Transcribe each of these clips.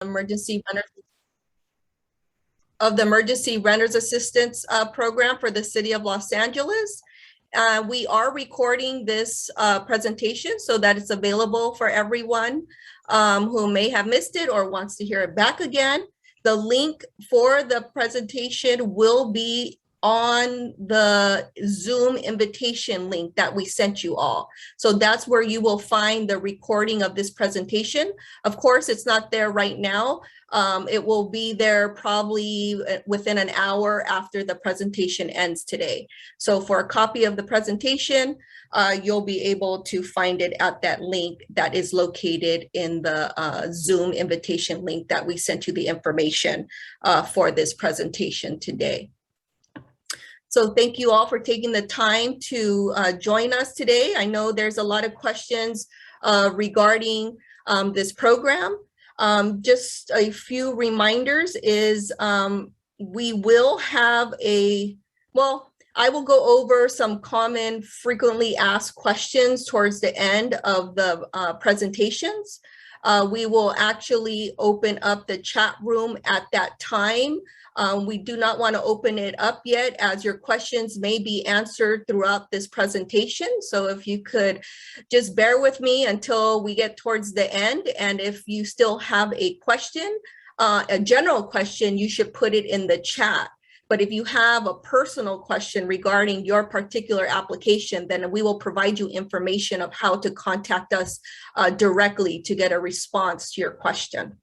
emergency renters of the Emergency Renters Assistance Program for the City of Los Angeles. We are recording this presentation so that it's available for everyone who may have missed it or wants to hear it back again. The link for the presentation will be on the Zoom invitation link that we sent you all. So that's where you will find the recording of this presentation. Of course, it's not there right now. It will be there probably within an hour after the presentation ends today. So for a copy of the presentation, you'll be able to find it at that link that is located in the Zoom invitation link that we sent you the information for this presentation today. So thank you all for taking the time to join us today. I know there's a lot of questions regarding this program. Just a few reminders is we will have I will go over some common frequently asked questions towards the end of the presentations. We will actually open up the chat room at that time. We do not want to open it up yet as your questions may be answered throughout this presentation. So if you could just bear with me until we get towards the end. And if you still have a question, a general question, you should put it in the chat. But if you have a personal question regarding your particular application, then we will provide you information of how to contact us directly to get a response to your question.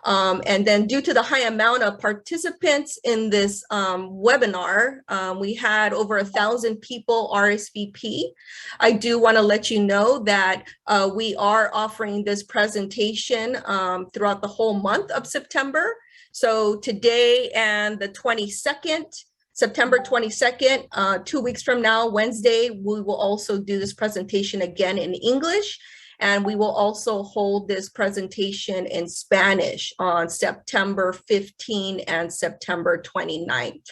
And then due to the high amount of participants in this webinar, we had over 1,000 people RSVP. I do want to let you know that we are offering this presentation throughout the whole month of September. So today and the 22nd, September 22nd, 2 weeks from now, Wednesday, we will also do this presentation again in English. And we will also hold this presentation in Spanish on September 15 and September 29th.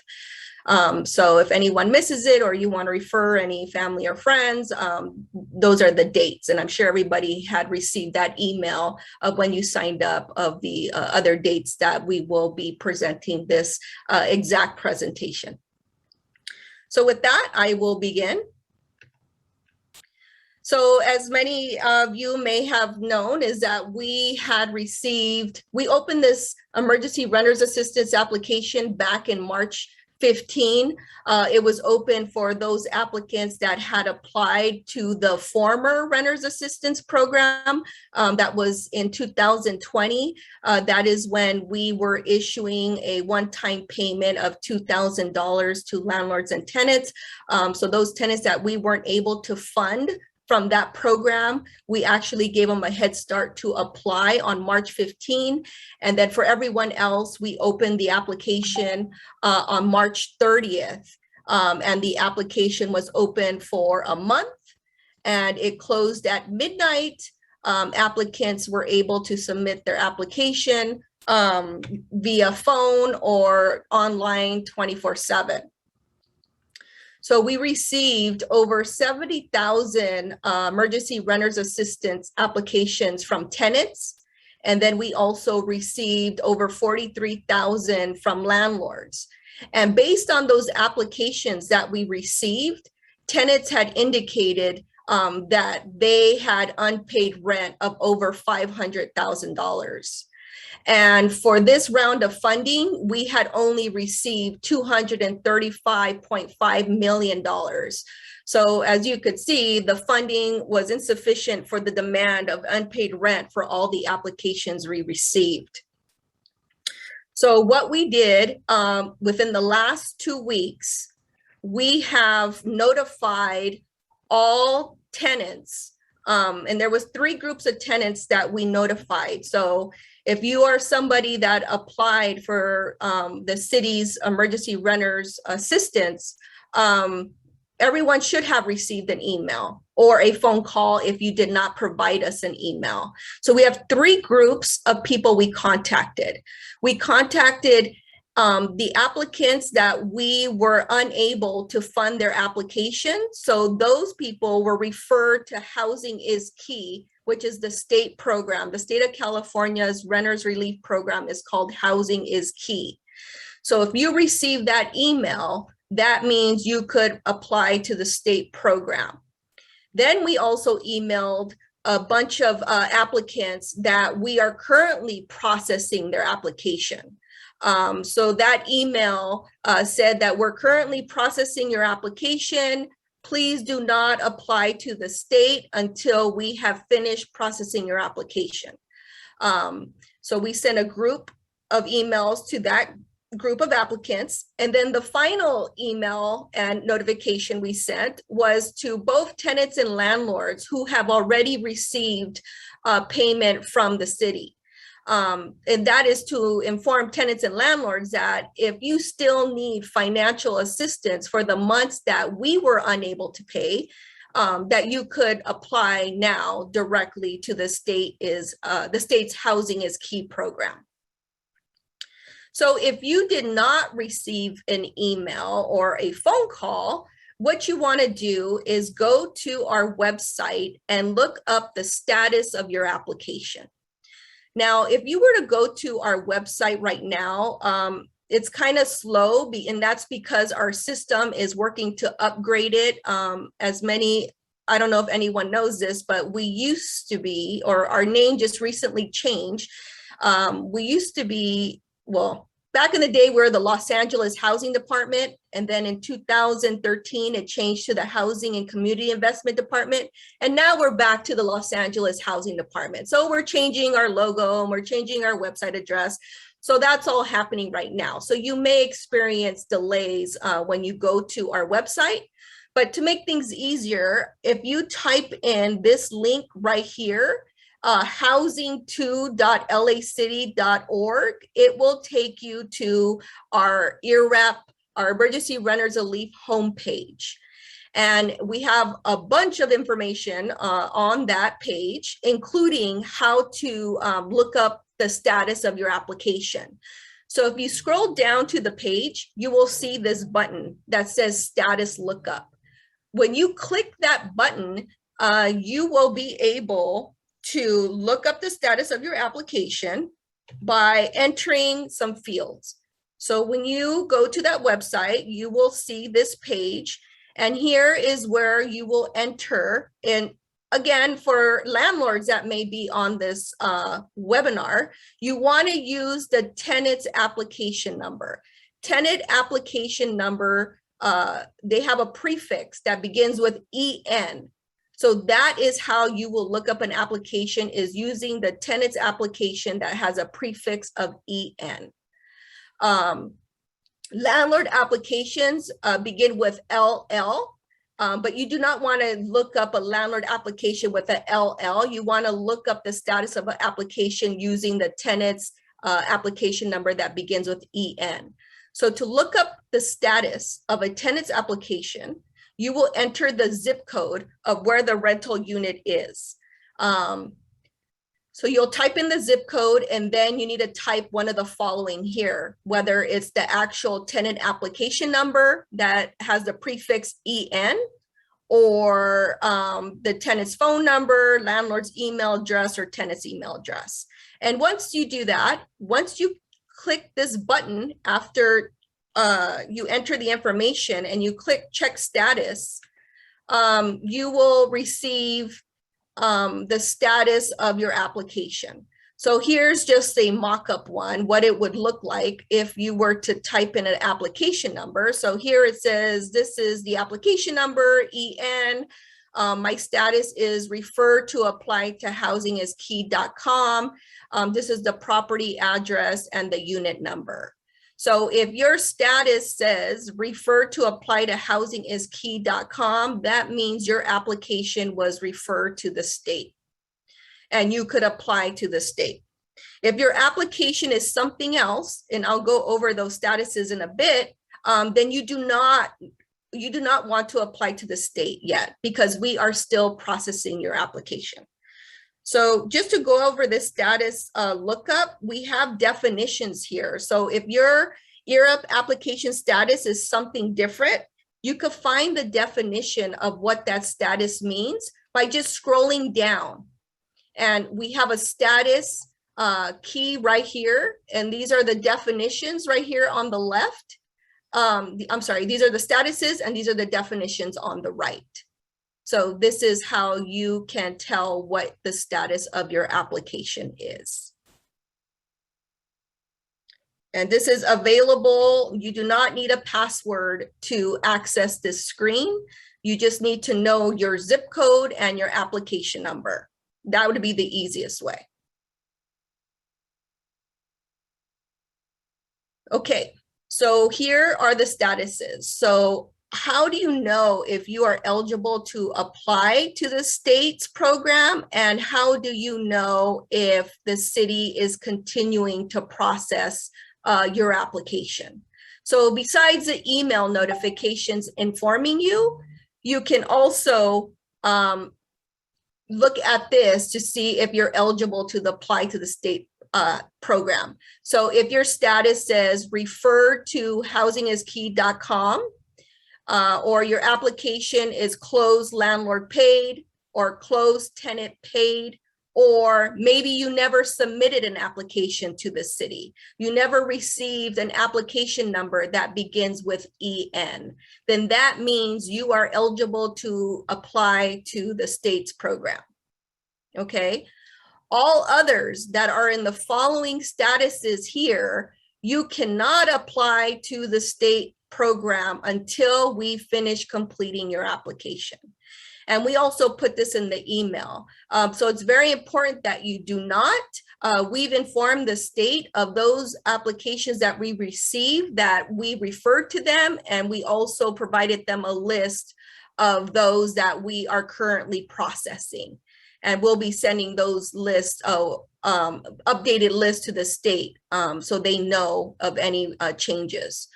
So if anyone misses it or you want to refer any family or friends, those are the dates. And I'm sure everybody had received that email of when you signed up of the other dates that we will be presenting this exact presentation. So with that, I will begin. So as many of you may have known is that we opened this emergency renters assistance application back in March 15. It was open for those applicants that had applied to the former renters assistance program that was in 2020. That is when we were issuing a one-time payment of $2,000 to landlords and tenants. So those tenants that we weren't able to fund from that program, we actually gave them a head start to apply on March 15. And then for everyone else, we opened the application on March 30th. And the application was open for a month and it closed at midnight. Applicants were able to submit their application via phone or online 24/7. So we received over 70,000 emergency renters assistance applications from tenants. And then we also received over 43,000 from landlords. And based on those applications that we received, tenants had indicated that they had unpaid rent of over $500,000. And for this round of funding, we had only received $235.5 million. So as you could see, the funding was insufficient for the demand of unpaid rent for all the applications we received. So what we did within the last 2 weeks, we have notified all tenants. And there was 3 groups of tenants that we notified. So if you are somebody that applied for the city's emergency renters assistance, everyone should have received an email or a phone call if you did not provide us an email. So we have 3 groups of people we contacted. We contacted the applicants that we were unable to fund their application. So those people were referred to Housing is Key, which is the state program. The state of California's renters relief program is called Housing is Key. So if you receive that email, that means you could apply to the state program. Then we also emailed a bunch of applicants that we are currently processing their application. So that email said that we're currently processing your application. Please do not apply to the state until we have finished processing your application. So we sent a group of emails to that group of applicants. And then the final email and notification we sent was to both tenants and landlords who have already received payment from the city. And that is to inform tenants and landlords that if you still need financial assistance for the months that we were unable to pay, that you could apply now directly to the state's Housing is Key program. So if you did not receive an email or a phone call, what you want to do is go to our website and look up the status of your application. Now, if you were to go to our website right now, it's kind of slow, and that's because our system is working to upgrade it. I don't know if anyone knows this, but we used to be, or our name just recently changed. We used to be, well, back in the day, we're the Los Angeles Housing Department. And then in 2013, it changed to the Housing and Community Investment Department. And now we're back to the Los Angeles Housing Department. So we're changing our logo and we're changing our website address. So that's all happening right now. So you may experience delays when you go to our website. But to make things easier, if you type in this link right here, housing2.lacity.org, it will take you to our ERAP, our Emergency Renters Relief homepage. And we have a bunch of information on that page, including how to look up the status of your application. So if you scroll down to the page, you will see this button that says status lookup. When you click that button, you will be able to look up the status of your application by entering some fields. So when you go to that website, you will see this page, and here is where you will enter. And again, for landlords that may be on this webinar, you want to use the tenant's application number. Tenant application number, they have a prefix that begins with EN. So that is how you will look up an application, is using the tenant's application that has a prefix of EN. Landlord applications begin with LL, but you do not want to look up a landlord application with an LL. You want to look up the status of an application using the tenant's application number that begins with EN. So to look up the status of a tenant's application, you will enter the zip code of where the rental unit is. So you'll type in the zip code, and then you need to type one of the following here, whether it's the actual tenant application number that has the prefix EN, or the tenant's phone number, landlord's email address, or tenant's email address. And once you do that, once you click this button after you enter the information and you click check status, you will receive the status of your application. So here's just a mock-up one, what it would look like if you were to type in an application number. So here it says, this is the application number, EN. My status is refer to apply to housingiskey.com. This is the property address and the unit number. So if your status says refer to apply to housingiskey.com, that means your application was referred to the state and you could apply to the state. If your application is something else, and I'll go over those statuses in a bit, then you do not want to apply to the state yet, because we are still processing your application. So just to go over this status lookup, we have definitions here. So if your ERAP application status is something different, you could find the definition of what that status means by just scrolling down. And we have a status key right here. And these are the definitions right here on the left. I'm sorry, these are the statuses and these are the definitions on the right. So this is how you can tell what the status of your application is. And this is available. You do not need a password to access this screen. You just need to know your zip code and your application number. That would be the easiest way. Okay, so here are the statuses. So how do you know if you are eligible to apply to the state's program? And how do you know if the city is continuing to process your application? So besides the email notifications informing you, you can also look at this to see if you're eligible to apply to the state program. So if your status says refer to housingiskey.com, or your application is closed landlord paid or closed tenant paid, or maybe you never submitted an application to the city. You never received an application number that begins with EN. Then that means you are eligible to apply to the state's program. Okay. All others that are in the following statuses here, you cannot apply to the state program until we finish completing your application. And we also put this in the email. So it's very important that you do not. We've informed the state of those applications that we received, that we referred to them, and we also provided them a list of those that we are currently processing. And we'll be sending those lists, updated lists to the state so they know of any changes.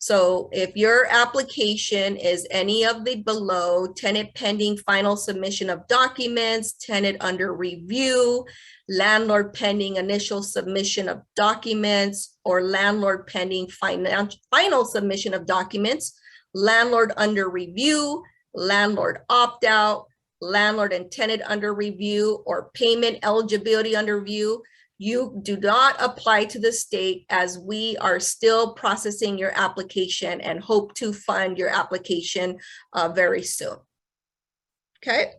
So if your application is any of the below, tenant pending final submission of documents, tenant under review, landlord pending initial submission of documents, or landlord pending final submission of documents, landlord under review, landlord opt-out, landlord and tenant under review, or payment eligibility under review, you do not apply to the state, as we are still processing your application and hope to fund your application very soon. Okay.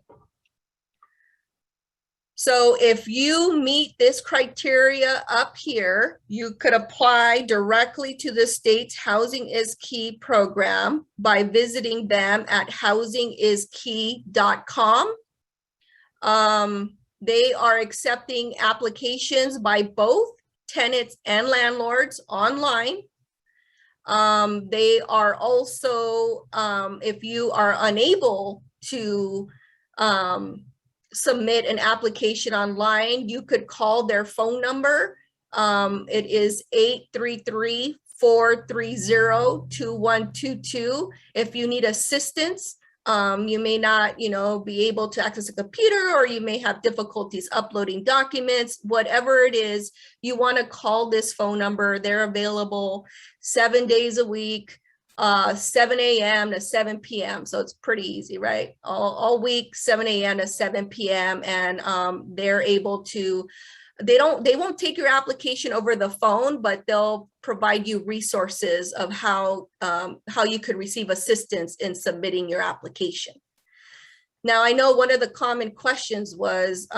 So if you meet this criteria up here, you could apply directly to the state's Housing is Key program by visiting them at housingiskey.com. They are accepting applications by both tenants and landlords online. They are also, if you are unable to submit an application online, you could call their phone number. It is 833-430-2122. If you need assistance, you may not, be able to access a computer, or you may have difficulties uploading documents. Whatever it is, you want to call this phone number. They're available 7 days a week, 7 a.m. to 7 p.m. So it's pretty easy, right? All week, 7 a.m. to 7 p.m. And they're able to, they won't take your application over the phone, but they'll provide you resources of how you could receive assistance in submitting your application. Now, I know one of the common questions was,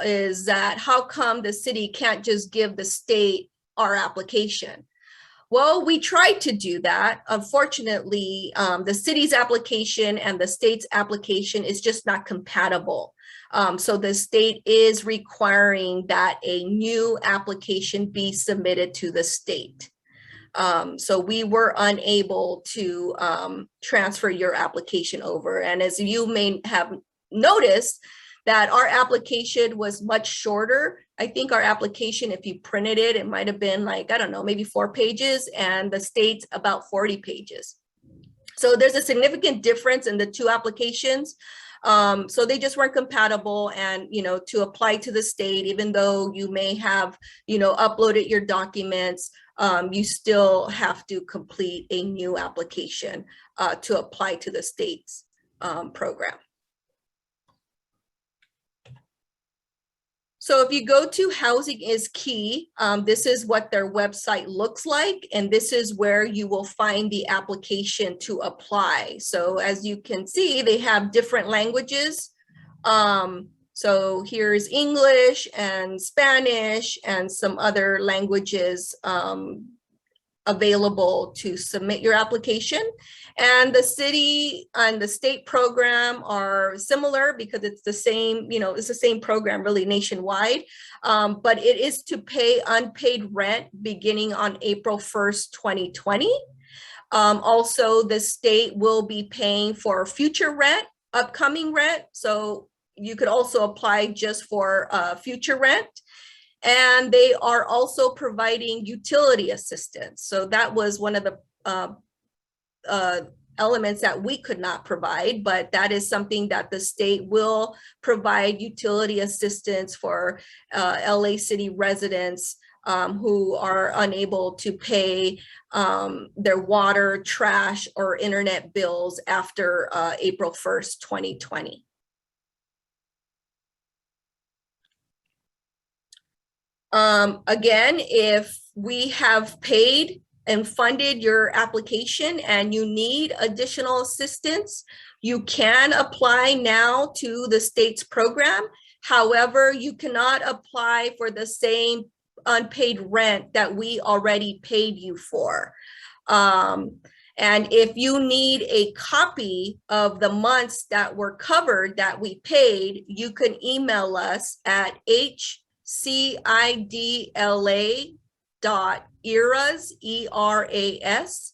is that how come the city can't just give the state our application? Well, we tried to do that. Unfortunately, the city's application and the state's application is just not compatible. So the state is requiring that a new application be submitted to the state. So we were unable to transfer your application over. And as you may have noticed, that our application was much shorter. I think our application, if you printed it, it might have been like, I don't know, maybe 4 pages, and the state's about 40 pages. So there's a significant difference in the two applications. So they just weren't compatible, and, to apply to the state, even though you may have, uploaded your documents, you still have to complete a new application to apply to the state's program. So if you go to Housing is Key, this is what their website looks like, and this is where you will find the application to apply. So as you can see, they have different languages. So here's English and Spanish and some other languages available to submit your application. And the city and the state program are similar because it's the same, it's the same program really nationwide, but it is to pay unpaid rent beginning on April 1st, 2020. Also, the state will be paying for future rent, upcoming rent. So you could also apply just for future rent. And they are also providing utility assistance. So that was one of the elements that we could not provide, but that is something that the state will provide utility assistance for LA City residents who are unable to pay their water, trash, or internet bills after April 1st, 2020. Again, if we have paid and funded your application and you need additional assistance, you can apply now to the state's program. However, you cannot apply for the same unpaid rent that we already paid you for. And if you need a copy of the months that were covered that we paid, you can email us at hcidla.eras, E-R-A-S,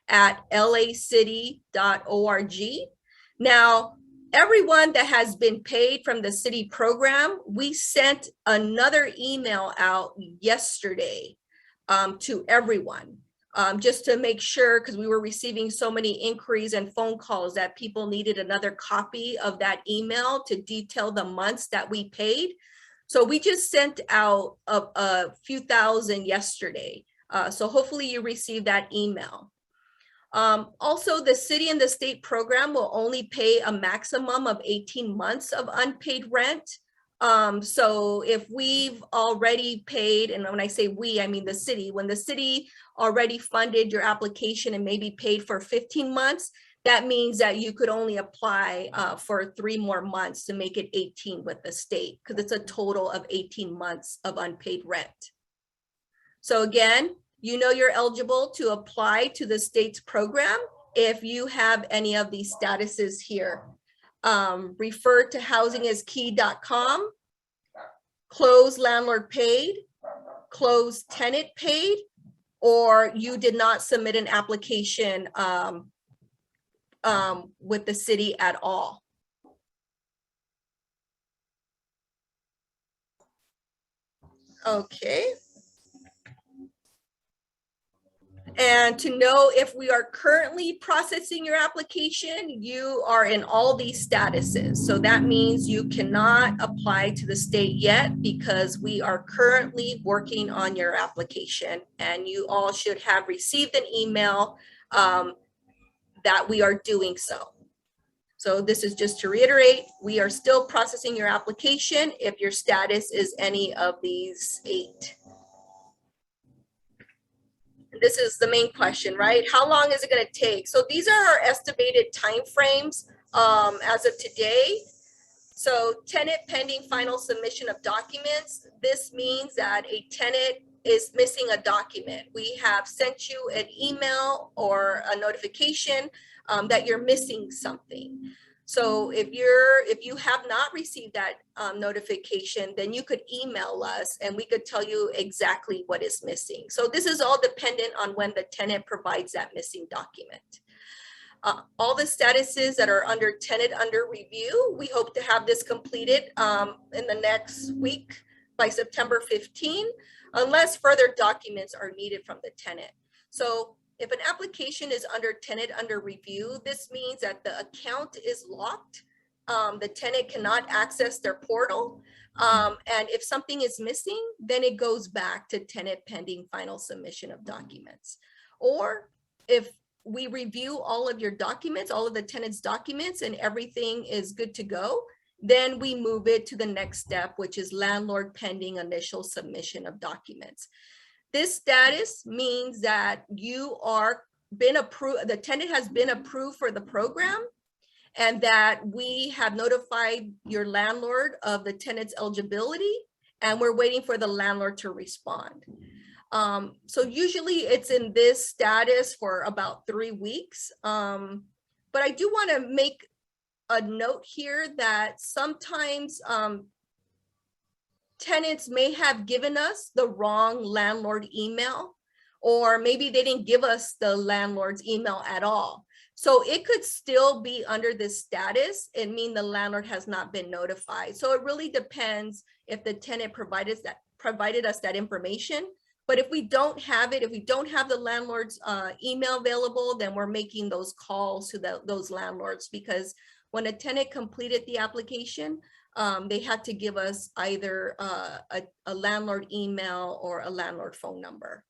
at lacity.org. Now, everyone that has been paid from the city program, we sent another email out yesterday to everyone. Just to make sure, because we were receiving so many inquiries and phone calls that people needed another copy of that email to detail the months that we paid. So we just sent out a few thousand yesterday. So hopefully you received that email. Also, the city and the state program will only pay a maximum of 18 months of unpaid rent. So if we've already paid, and when I say we, I mean the city, when the city already funded your application and maybe paid for 15 months, that means that you could only apply for 3 more months to make it 18 with the state, because it's a total of 18 months of unpaid rent. So again, you're eligible to apply to the state's program if you have any of these statuses here. Refer to housingiskey.com, closed landlord paid, closed tenant paid, or you did not submit an application with the city at all. Okay. And to know if we are currently processing your application, you are in all these statuses. So that means you cannot apply to the state yet because we are currently working on your application, and you all should have received an email that we are doing so. So this is just to reiterate, we are still processing your application if your status is any of these 8. This is the main question, right? How long is it going to take? So these are our estimated timeframes as of today. So tenant pending final submission of documents. This means that a tenant is missing a document. We have sent you an email or a notification that you're missing something. So if you have not received that notification, then you could email us and we could tell you exactly what is missing. So this is all dependent on when the tenant provides that missing document. All the statuses that are under tenant under review, we hope to have this completed in the next week by September 15, unless further documents are needed from the tenant. So if an application is under tenant under review, this means that the account is locked. The tenant cannot access their portal. And if something is missing, then it goes back to tenant pending final submission of documents. Or if we review all of your documents, all of the tenant's documents, and everything is good to go, then we move it to the next step, which is landlord pending initial submission of documents. This status means that you are been approved, the tenant has been approved for the program, and that we have notified your landlord of the tenant's eligibility, and we're waiting for the landlord to respond. So usually it's in this status for about 3 weeks. But I do want to make a note here that sometimes tenants may have given us the wrong landlord email, or maybe they didn't give us the landlord's email at all. So it could still be under this status and mean the landlord has not been notified. So it really depends if the tenant provided us that information. But if we don't have it, if we don't have the landlord's email available, then we're making those calls to those landlords, because when a tenant completed the application, they had to give us either a landlord email or a landlord phone number.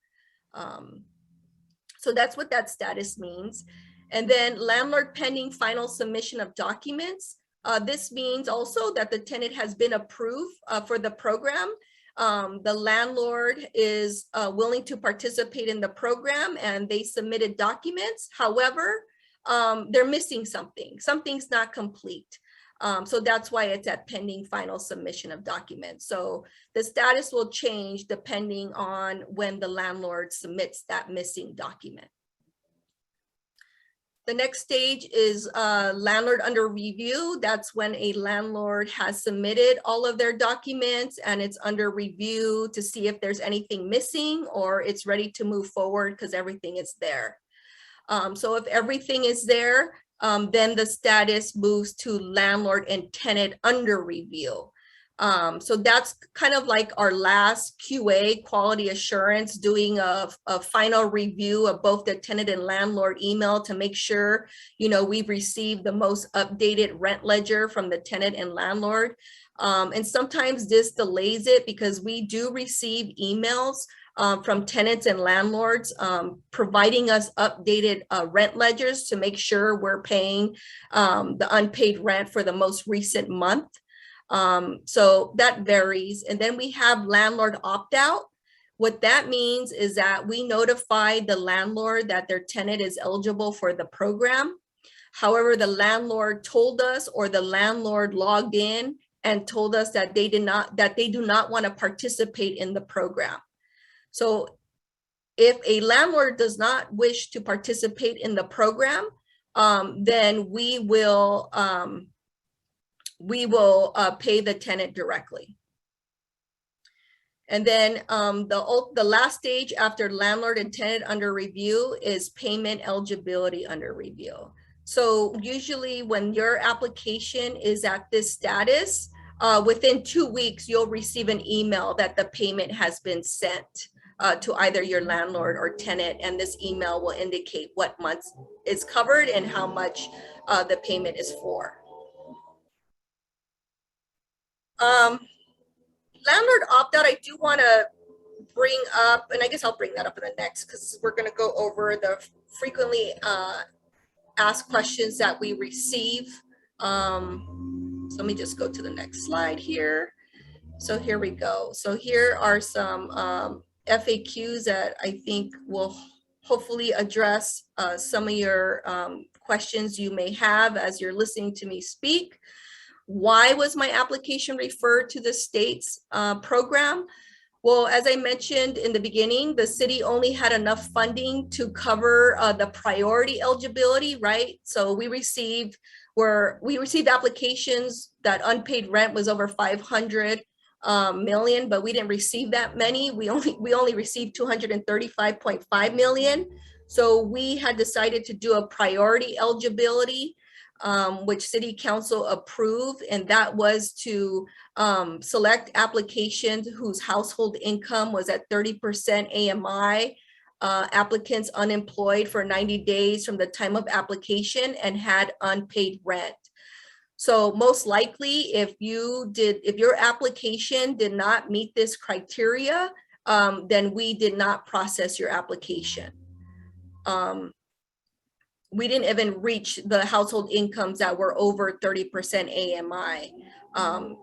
So that's what that status means. And then landlord pending final submission of documents. This means also that the tenant has been approved for the program. The landlord is willing to participate in the program, and they submitted documents. However, they're missing something. Something's not complete. So that's why it's at pending final submission of documents. So the status will change depending on when the landlord submits that missing document. The next stage is landlord under review. That's when a landlord has submitted all of their documents and it's under review to see if there's anything missing, or it's ready to move forward because everything is there. So if everything is there, then the status moves to landlord and tenant under review. So that's kind of like our last QA, quality assurance, doing a final review of both the tenant and landlord email to make sure, you know, we've received the most updated rent ledger from the tenant and landlord. And sometimes this delays it because we do receive emails from tenants and landlords providing us updated rent ledgers to make sure we're paying the unpaid rent for the most recent month. So that varies. And then we have landlord opt-out. What that means is that we notify the landlord that their tenant is eligible for the program. However, the landlord told us, or the landlord logged in and told us that they do not want to participate in the program. So if a landlord does not wish to participate in the program, then we will pay the tenant directly. And then the last stage after landlord and tenant under review is payment eligibility under review. So usually when your application is at this status, within 2 weeks, you'll receive an email that the payment has been sent to either your landlord or tenant, and this email will indicate what months is covered and how much the payment is for. Landlord opt-out, I do want to bring up, and I guess I'll bring that up in the next, because we're going to go over the frequently asked questions that we receive. So let me just go to the next slide here. So here we go. So here are some FAQs that I think will hopefully address some of your questions you may have as you're listening to me speak. Why was my application referred to the state's program? Well, as I mentioned in the beginning, the city only had enough funding to cover the priority eligibility, right? So we received applications that unpaid rent was over 500 million, but we didn't receive that many. We only received 235.5 million. So we had decided to do a priority eligibility, which City Council approved, and that was to select applications whose household income was at 30% AMI, applicants unemployed for 90 days from the time of application and had unpaid rent. So most likely, if your application did not meet this criteria, then we did not process your application. we didn't even reach the household incomes that were over 30% AMI.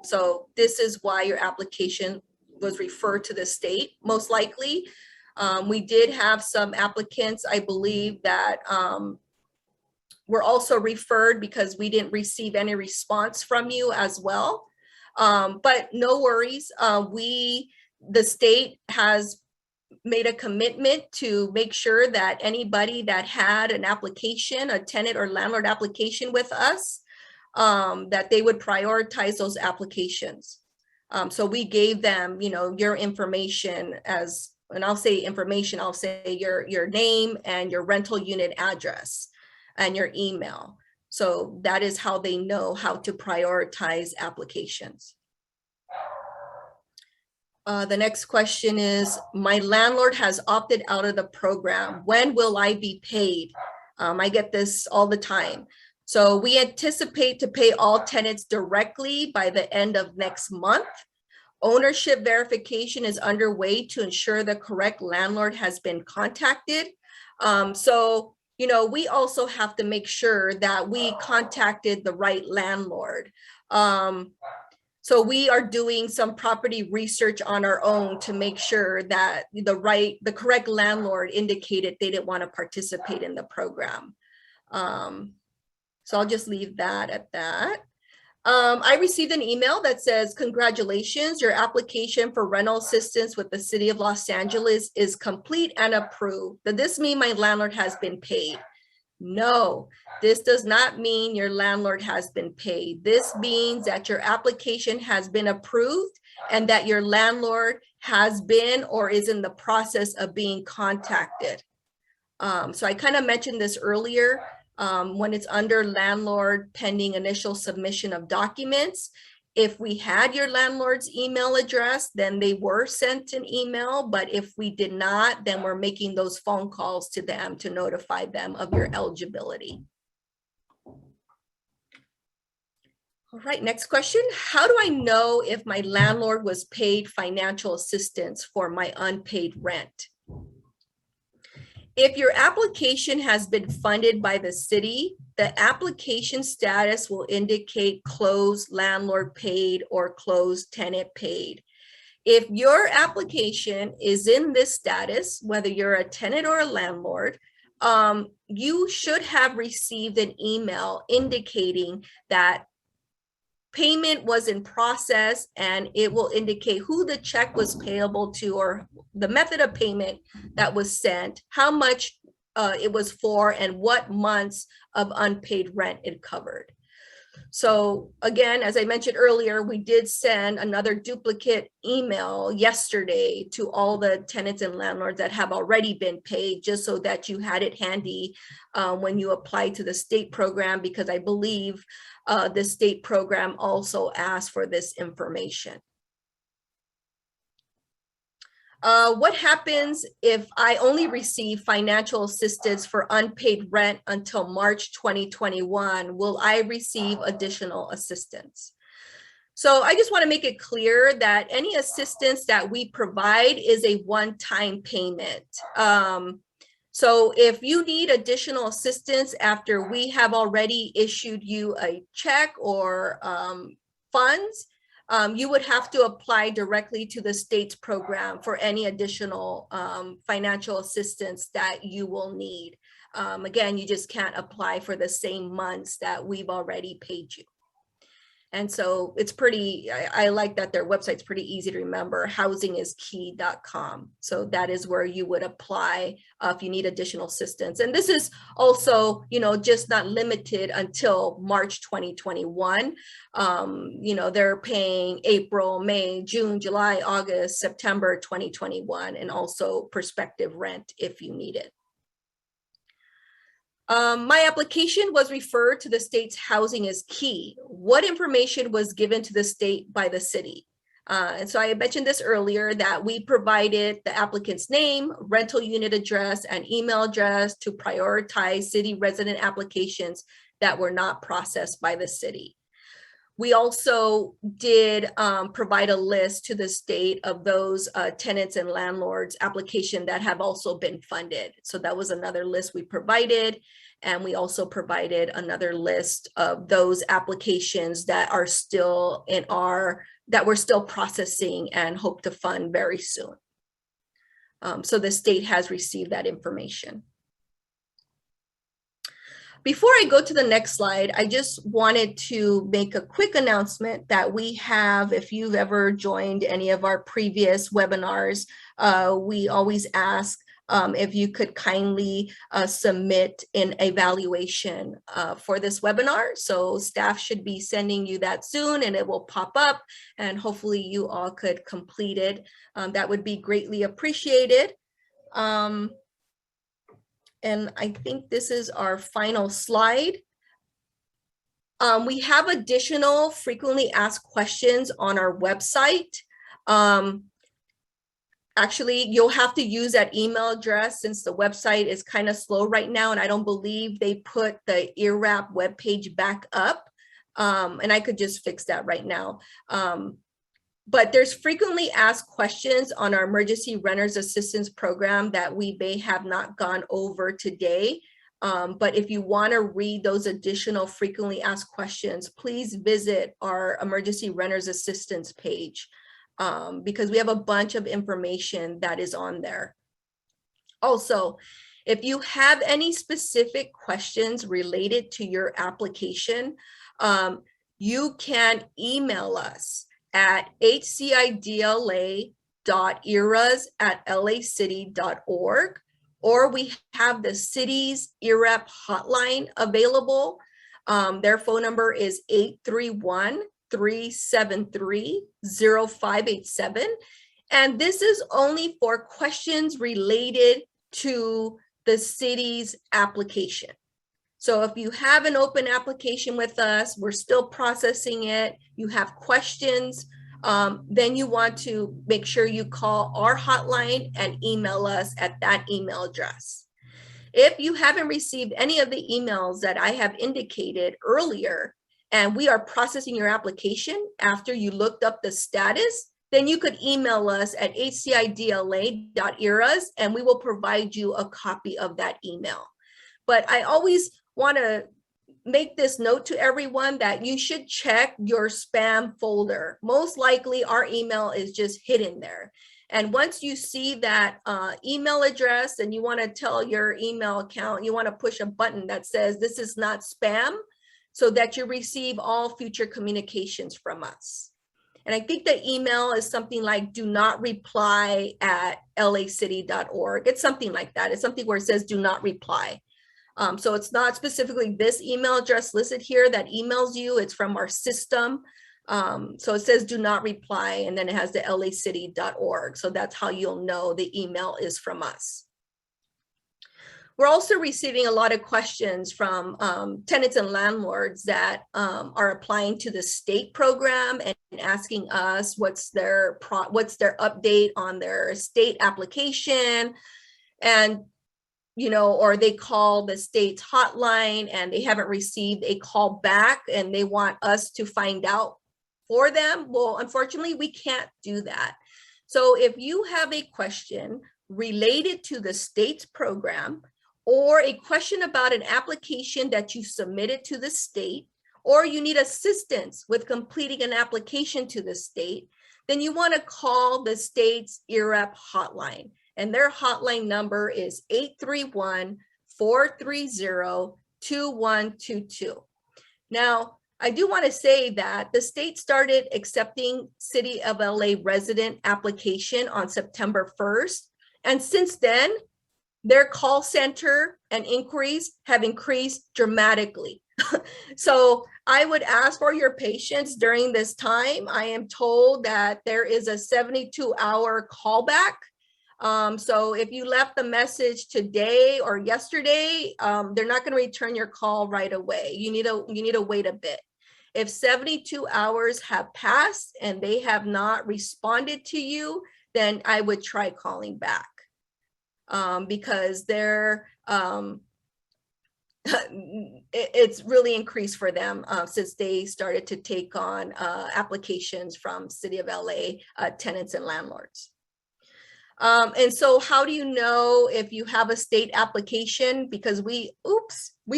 So this is why your application was referred to the state, most likely. We did have some applicants, I believe, that were also referred because we didn't receive any response from you as well. But no worries, the state has made a commitment to make sure that anybody that had an application, a tenant or landlord application with us, that they would prioritize those applications. So we gave them, your information as, and I'll say information, I'll say your name and your rental unit address and your email. So that is how they know how to prioritize applications. The next question is, my landlord has opted out of the program. When will I be paid? I get this all the time. So we anticipate to pay all tenants directly by the end of next month. Ownership verification is underway to ensure the correct landlord has been contacted. So, we also have to make sure that we contacted the right landlord. So we are doing some property research on our own to make sure that the correct landlord indicated they didn't want to participate in the program. So I'll just leave that at that. I received an email that says, congratulations, your application for rental assistance with the City of Los Angeles is complete and approved. Does this mean my landlord has been paid? No, this does not mean your landlord has been paid. This means that your application has been approved and that your landlord has been or is in the process of being contacted. So I kind of mentioned this earlier. When it's under landlord pending initial submission of documents, if we had your landlord's email address, then they were sent an email. But if we did not, then we're making those phone calls to them to notify them of your eligibility. All right, next question. How do I know if my landlord was paid financial assistance for my unpaid rent? If your application has been funded by the city, the application status will indicate closed landlord paid or closed tenant paid. If your application is in this status, whether you're a tenant or a landlord, you should have received an email indicating that payment was in process, and it will indicate who the check was payable to or the method of payment that was sent, how much it was for, and what months of unpaid rent it covered. So again, as I mentioned earlier, we did send another duplicate email yesterday to all the tenants and landlords that have already been paid, just so that you had it handy when you apply to the state program, because I believe the state program also asked for this information. What happens if I only receive financial assistance for unpaid rent until March 2021? Will I receive additional assistance? So I just want to make it clear that any assistance that we provide is a one-time payment. So if you need additional assistance after we have already issued you a check or funds, you would have to apply directly to the state's program for any additional financial assistance that you will need. Again, you just can't apply for the same months that we've already paid you. And so it's pretty, I like that their website's pretty easy to remember, housingiskey.com. So that is where you would apply if you need additional assistance. And this is also, just not limited until March 2021. They're paying April, May, June, July, August, September 2021, and also prospective rent if you need it. My application was referred to the state's Housing is Key. What information was given to the state by the city? And so I mentioned this earlier, that we provided the applicant's name, rental unit address, and email address to prioritize city resident applications that were not processed by the city. We also did provide a list to the state of those tenants and landlords application that have also been funded. So that was another list we provided. And we also provided another list of those applications that are still that we're still processing and hope to fund very soon. So the state has received that information. Before I go to the next slide, I just wanted to make a quick announcement that we have, if you've ever joined any of our previous webinars, we always ask if you could kindly submit an evaluation for this webinar. So staff should be sending you that soon and it will pop up and hopefully you all could complete it. That would be greatly appreciated. And I think this is our final slide. We have additional frequently asked questions on our website. Actually, you'll have to use that email address since the website is kind of slow right now, and I don't believe they put the ERAP webpage back up. And I could just fix that right now. But there's frequently asked questions on our emergency renters assistance program that we may have not gone over today. But if you want to read those additional frequently asked questions, please visit our emergency renters assistance page because we have a bunch of information that is on there. Also, if you have any specific questions related to your application, you can email us at hcidla.eras@lacity.org, or we have the city's ERAP hotline available. Their phone number is 831-373-0587. And this is only for questions related to the city's application. So if you have an open application with us, we're still processing it, you have questions, then you want to make sure you call our hotline and email us at that email address. If you haven't received any of the emails that I have indicated earlier, and we are processing your application after you looked up the status, then you could email us at hcidla.eras and we will provide you a copy of that email. But I always want to make this note to everyone that you should check your spam folder. Most likely our email is just hidden there. And once you see that email address and you want to tell your email account, you want to push a button that says this is not spam so that you receive all future communications from us. And I think the email is something like do not reply at lacity.org. It's something like that. It's something where it says do not reply. So it's not specifically this email address listed here that emails you. It's from our system. So it says do not reply, and then it has the lacity.org. So that's how you'll know the email is from us. We're also receiving a lot of questions from tenants and landlords that are applying to the state program and asking us what's their update on their state application. And or they call the state's hotline and they haven't received a call back and they want us to find out for them. Well, unfortunately, we can't do that. So if you have a question related to the state's program or a question about an application that you submitted to the state, or you need assistance with completing an application to the state, then you want to call the state's ERAP hotline. And their hotline number is 831-430-2122. Now, I do want to say that the state started accepting City of LA resident application on September 1st. And since then, their call center and inquiries have increased dramatically. So I would ask for your patience during this time. I am told that there is a 72-hour callback. So if you left the message today or yesterday, they're not going to return your call right away. You need to wait a bit. If 72 hours have passed and they have not responded to you, then I would try calling back because it's really increased for them since they started to take on applications from City of LA tenants and landlords. And so how do you know if you have a state application? Because we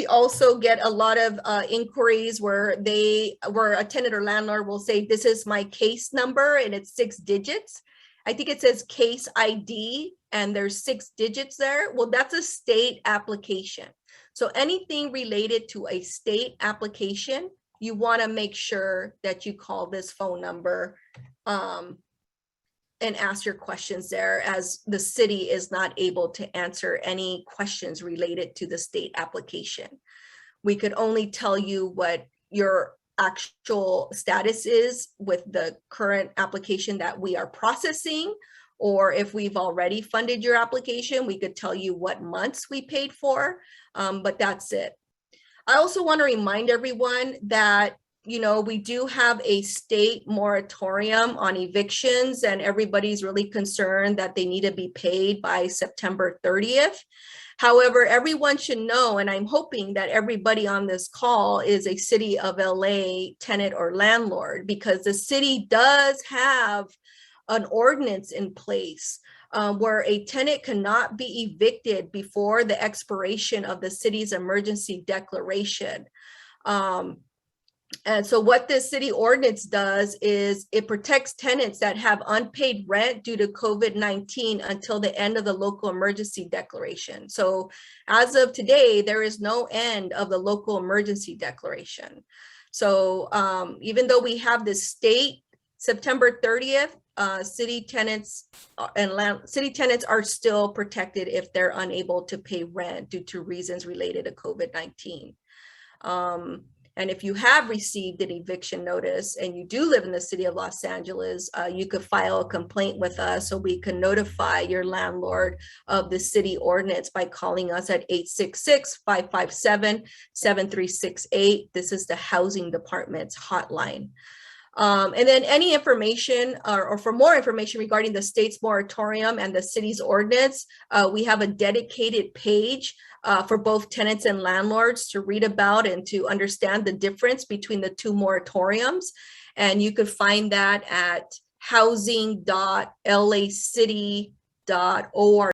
also get a lot of inquiries where a tenant or landlord will say, this is my case number and it's 6 digits. I think it says case ID and there's 6 digits there. Well, that's a state application. So anything related to a state application, you want to make sure that you call this phone number and ask your questions there, as the city is not able to answer any questions related to the state application. We could only tell you what your actual status is with the current application that we are processing, or if we've already funded your application, we could tell you what months we paid for, but that's it. I also want to remind everyone that we do have a state moratorium on evictions, and everybody's really concerned that they need to be paid by September 30th. However, everyone should know, and I'm hoping that everybody on this call is a City of LA tenant or landlord, because the city does have an ordinance in place where a tenant cannot be evicted before the expiration of the city's emergency declaration. And so what this city ordinance does is it protects tenants that have unpaid rent due to COVID-19 until the end of the local emergency declaration. So as of today, there is no end of the local emergency declaration. So even though we have this state September 30th, city tenants are still protected if they're unable to pay rent due to reasons related to COVID-19. And if you have received an eviction notice and you do live in the city of Los Angeles, you could file a complaint with us so we can notify your landlord of the city ordinance by calling us at 866-557-7368. This is the housing department's hotline. And then any information or for more information regarding the state's moratorium and the city's ordinance, we have a dedicated page for both tenants and landlords to read about and to understand the difference between the two moratoriums. And you could find that at housing.lacity.org.